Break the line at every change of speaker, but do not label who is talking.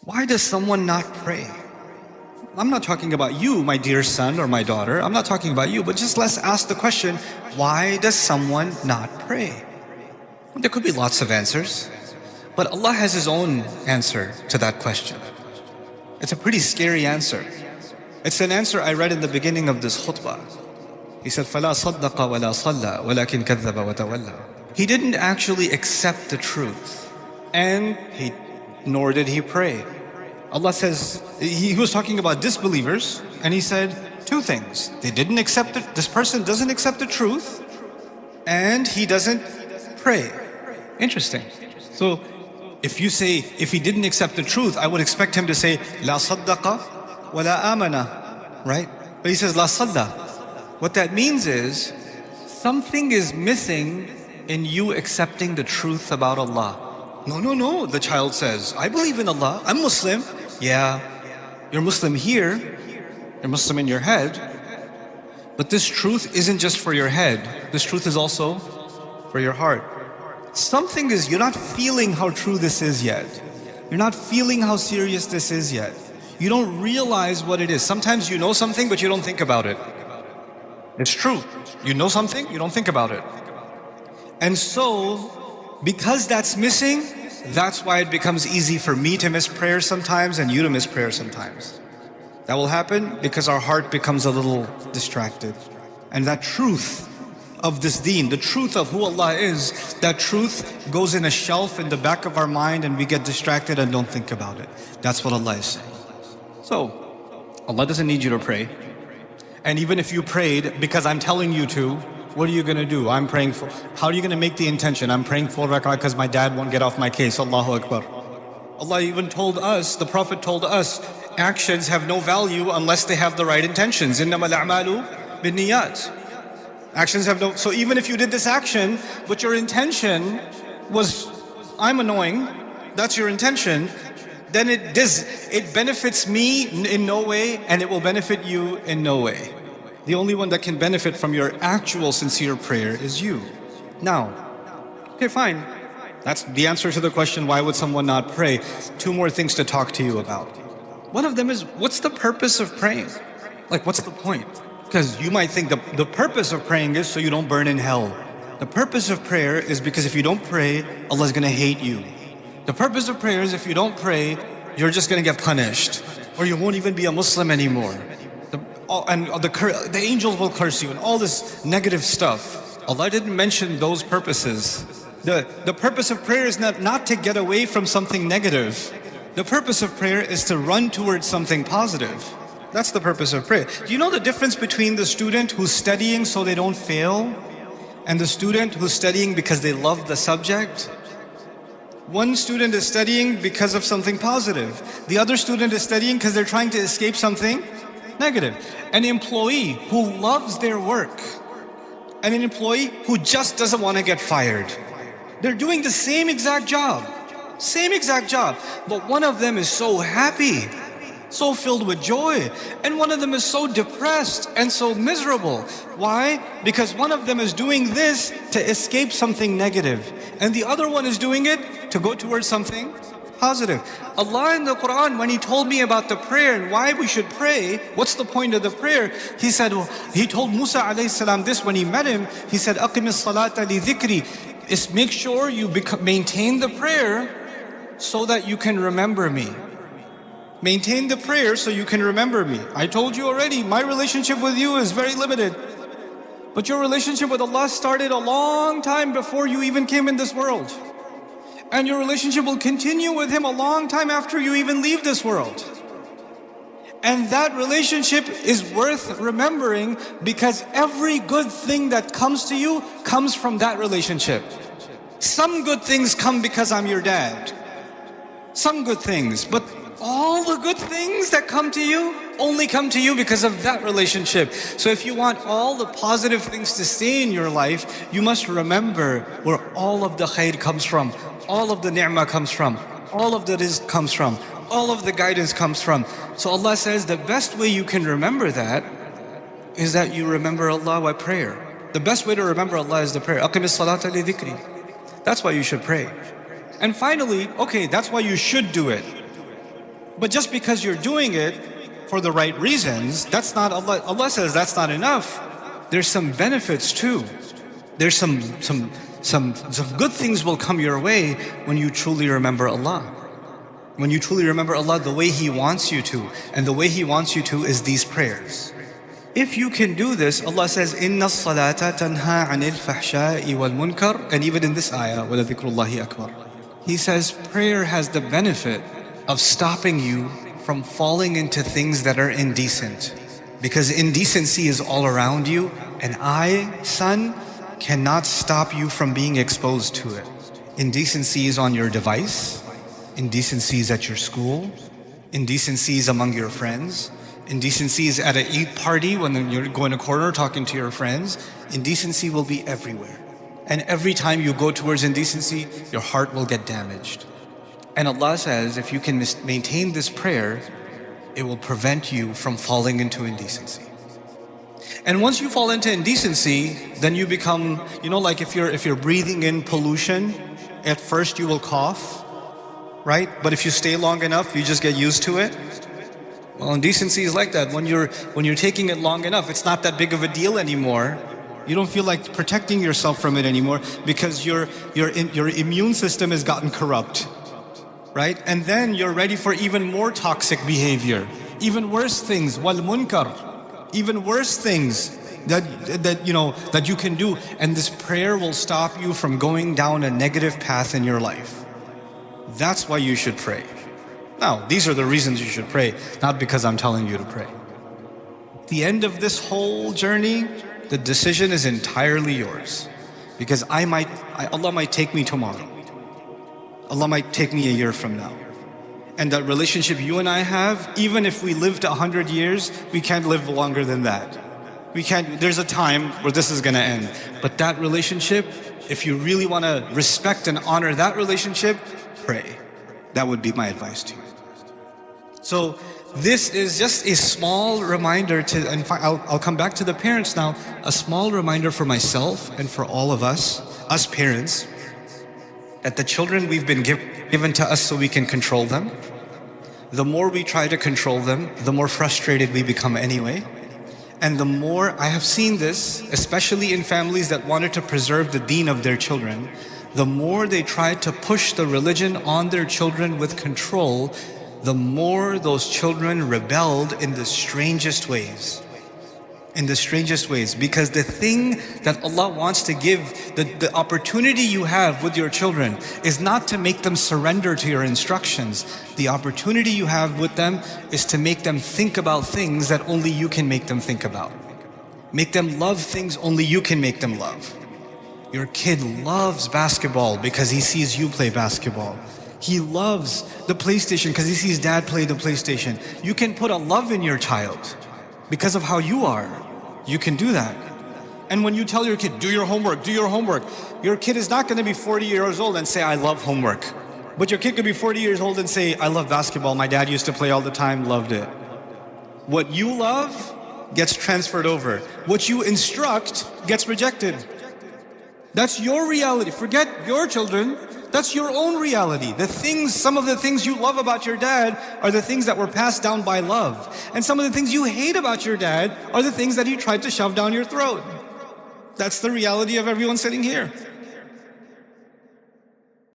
Why does someone not pray? I'm not talking about you, my dear son or my daughter. I'm not talking about you, but just let's ask the question, why does someone not pray? There could be lots of answers, but Allah has His own answer to that question. It's a pretty scary answer. It's an answer I read in the beginning of this khutbah. He said, فَلَا صَدَّقَ وَلَا صَلَّى وَلَكِنْ كَذَّبَ وَتَوَلَّى. He didn't actually accept the truth, and nor did he pray. Allah says, he was talking about disbelievers, and He said two things. They didn't accept it. This person doesn't accept the truth, and he doesn't pray. Interesting. So if you say, if he didn't accept the truth, I would expect him to say, La saddaqa wa la amana, right? But he says, La sadda. What that means is, something is missing in you accepting the truth about Allah. No, the child says, I believe in Allah, I'm Muslim. Yeah, you're Muslim here, you're Muslim in your head, but this truth isn't just for your head, this truth is also for your heart. Something is, you're not feeling how true this is yet. You're not feeling how serious this is yet. You don't realize what it is. Sometimes you know something, but you don't think about it. It's true. You know something, you don't think about it. And so, because that's missing, that's why it becomes easy for me to miss prayer sometimes and you to miss prayer sometimes. That will happen because our heart becomes a little distracted. And that truth of this deen, the truth of who Allah is, that truth goes in a shelf in the back of our mind and we get distracted and don't think about it. That's what Allah is saying. So, Allah doesn't need you to pray. And even if you prayed because I'm telling you to, what are you going to do? I'm praying for, how are you going to make the intention? I'm praying 4 rak'ah because my dad won't get off my case. Allahu Akbar. Allah even told us, the Prophet told us, actions have no value unless they have the right intentions. إِنَّمَا الْأَعْمَالُ بِالنِّيَّاتِ. Actions have no, so even if you did this action, but your intention was, I'm annoying, that's your intention, then it benefits me in no way and it will benefit you in no way. The only one that can benefit from your actual sincere prayer is you. Now, okay, fine. That's the answer to the question, why would someone not pray? 2 more things to talk to you about. One of them is, what's the purpose of praying? Like, what's the point? Because you might think the purpose of praying is so you don't burn in hell. The purpose of prayer is because if you don't pray, Allah's going to hate you. The purpose of prayer is if you don't pray, you're just going to get punished. Or you won't even be a Muslim anymore. The angels will curse you and all this negative stuff. Allah didn't mention those purposes. The purpose of prayer is not to get away from something negative. The purpose of prayer is to run towards something positive. That's the purpose of prayer. Do you know the difference between the student who's studying so they don't fail and the student who's studying because they love the subject? One student is studying because of something positive. The other student is studying because they're trying to escape something negative. An employee who loves their work and an employee who just doesn't want to get fired. They're doing the same exact job, but one of them is so happy, so filled with joy, and one of them is so depressed and so miserable. Why? Because one of them is doing this to escape something negative, and the other one is doing it to go towards something positive. Allah in the Quran, when He told me about the prayer and why we should pray, what's the point of the prayer? He said, He told Musa alayhi salam this when he met him. He said, أَقِمِ الصَّلَاةَ لِذِكْرِ. Is make sure you maintain the prayer so that you can remember me. Maintain the prayer so you can remember me. I told you already, my relationship with you is very limited. But your relationship with Allah started a long time before you even came in this world. And your relationship will continue with Him a long time after you even leave this world. And that relationship is worth remembering because every good thing that comes to you comes from that relationship. Some good things come because I'm your dad. Some good things, but all the good things that come to you only come to you because of that relationship. So if you want all the positive things to stay in your life, you must remember where all of the khair comes from, all of the ni'mah comes from, all of the rizq comes from, all of the guidance comes from. So Allah says the best way you can remember that is that you remember Allah by prayer. The best way to remember Allah is the prayer. أَقِمِ الصَّلَاةَ لِذِكْرِ. That's why you should pray. And finally, okay, that's why you should do it. But just because you're doing it for the right reasons, that's not Allah. Allah says that's not enough. There's some benefits too. There's some good things will come your way when you truly remember Allah. When you truly remember Allah the way He wants you to. And the way He wants you to is these prayers. If you can do this, Allah says, Inna salata tanha anil fahsha'i wal munkar. And even in this ayah, wala dhikrullahi akbar, He says prayer has the benefit of stopping you from falling into things that are indecent. Because indecency is all around you, and I, son, cannot stop you from being exposed to it. Indecency is on your device. Indecency is at your school. Indecency is among your friends. Indecency is at an Eid party when you're going to corner talking to your friends. Indecency will be everywhere. And every time you go towards indecency, your heart will get damaged. And Allah says, if you can maintain this prayer, it will prevent you from falling into indecency. And once you fall into indecency, then you become, like if you're breathing in pollution, at first you will cough, right? But if you stay long enough, you just get used to it. Well, indecency is like that. When you're taking it long enough, it's not that big of a deal anymore. You don't feel like protecting yourself from it anymore because your immune system has gotten corrupt, right? And then you're ready for even more toxic behavior, even worse things, wal munkar, even worse things that you can do. And this prayer will stop you from going down a negative path in your life. That's why you should pray. Now, these are the reasons you should pray, not because I'm telling you to pray. At the end of this whole journey, the decision is entirely yours. Because Allah might take me tomorrow. Allah might take me a year from now. And that relationship you and I have, even if we lived 100 years, we can't live longer than that. There's a time where this is gonna end. But that relationship, if you really wanna respect and honor that relationship, pray. That would be my advice to you. So this is just a small reminder and I'll come back to the parents now, a small reminder for myself and for all of us parents, that the children we've been given to us so we can control them. The more we try to control them, the more frustrated we become anyway. And the more, I have seen this, especially in families that wanted to preserve the deen of their children, the more they tried to push the religion on their children with control, the more those children rebelled in the strangest ways. In the strangest ways. Because the thing that Allah wants to give, the opportunity you have with your children is not to make them surrender to your instructions. The opportunity you have with them is to make them think about things that only you can make them think about. Make them love things only you can make them love. Your kid loves basketball because he sees you play basketball. He loves the PlayStation because he sees dad play the PlayStation. You can put a love in your child because of how you are. You can do that. And when you tell your kid, do your homework, your kid is not going to be 40 years old and say, I love homework. But your kid could be 40 years old and say, I love basketball. My dad used to play all the time, loved it. What you love gets transferred over. What you instruct gets rejected. That's your reality. Forget your children. That's your own reality. Some of the things you love about your dad are the things that were passed down by love. And some of the things you hate about your dad are the things that he tried to shove down your throat. That's the reality of everyone sitting here.